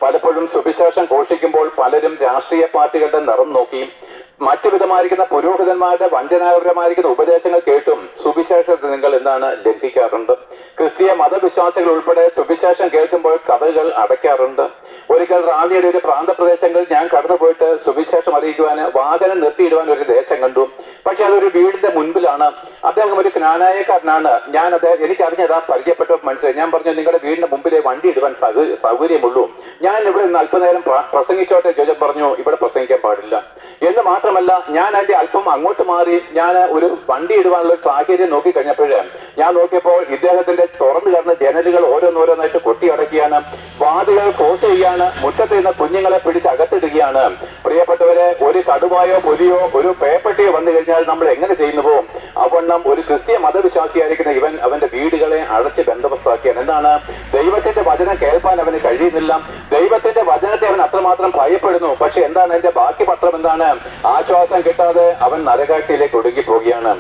പലപ്പോഴും സുവിശേഷം ഘോഷിക്കുമ്പോൾ പലരും രാഷ്ട്രീയ പാർട്ടികളുടെ നിറം നോക്കി മറ്റു വിധമായിരിക്കുന്ന പുരോഹിതന്മാരുടെ വഞ്ചനാപരമായിരിക്കുന്ന ഉപദേശങ്ങൾ കേട്ടും സുവിശേഷത്തിൽ നിങ്ങൾ എന്താണ് ലംഘിക്കാറുണ്ട്. ക്രിസ്തീയ മതവിശ്വാസികൾ ഉൾപ്പെടെ സുവിശേഷം കേൾക്കുമ്പോൾ കഥകൾ അടയ്ക്കാറുണ്ട്. ഒരിക്കൽ റാന്നിയുടെ ഒരു പ്രാന്തപ്രദേശങ്ങളിൽ ഞാൻ കടന്നുപോയിട്ട് സുവിശേഷം അറിയിക്കുവാൻ വാഹനം നിർത്തിയിടുവാൻ ഒരു ദേശം കണ്ടു. പക്ഷെ അതൊരു വീടിന്റെ മുൻപിലാണ്. അദ്ദേഹം ഒരു ജ്ഞാനായക്കാരനാണ്. എനിക്കറിഞ്ഞതാ പരിചയപ്പെട്ട മനസ്സിലായി. ഞാൻ പറഞ്ഞു, നിങ്ങളുടെ വീടിന്റെ മുമ്പിലെ വണ്ടി ഇടുവാൻ സൗകര്യമുള്ളൂ, ഞാൻ ഇവിടെ നിന്ന് അല്പനേരം പ്രസംഗിച്ചോട്ടെ. ജോജൻ പറഞ്ഞു, ഇവിടെ പ്രസംഗിക്കാൻ പാടില്ല എന്ന് മാത്രമല്ല, ഞാൻ അതിന്റെ അല്പം അങ്ങോട്ട് മാറി ഞാൻ ഒരു വണ്ടി ഇടുവാനുള്ള ഒരു സാഹചര്യം നോക്കി കഴിഞ്ഞപ്പോഴേ ഞാൻ നോക്കിയപ്പോൾ ഇദ്ദേഹത്തിന്റെ തുറന്നു കിടന്ന ജനലുകൾ ഓരോന്നോരോന്നായിട്ട് കൊട്ടിയടക്കുകയാണ്, വാതിലുകൾ ക്ലോസ് ചെയ്യുകയാണ്, മുറ്റത്ത് നിന്ന് കുഞ്ഞുങ്ങളെ പിടിച്ച് അകത്തിടുകയാണ്. പ്രിയപ്പെട്ടവരെ, ഒരു കടുവായോ പുലിയോ ഒരു പേപ്പട്ടിയോ വന്നു കഴിഞ്ഞാൽ നമ്മൾ എങ്ങനെ ചെയ്യുന്നു പോകും? അവണ്ണം ഒരു ക്രിസ്തീയ മതവിശ്വാസിയായിരിക്കുന്ന ഇവൻ അവന്റെ വീടുകളെ അടച്ച് ബന്ധവസ്ഥാക്കിയാണ്. എന്താണ്? ദൈവത്തിന്റെ വചനം കേൾപ്പാൻ അവന് കഴിയുന്നില്ല. ദൈവത്തിന്റെ വചനത്തെ അവൻ അത്രമാത്രം ഭയപ്പെടുന്നു. പക്ഷെ എന്താണ് അതിന്റെ ബാക്കി പത്രം? എന്താണ്? ആശ്വാസം കിട്ടാതെ അവൻ നരകാട്ടിയിലേക്ക് ഒടുങ്ങി പോവുകയാണ്.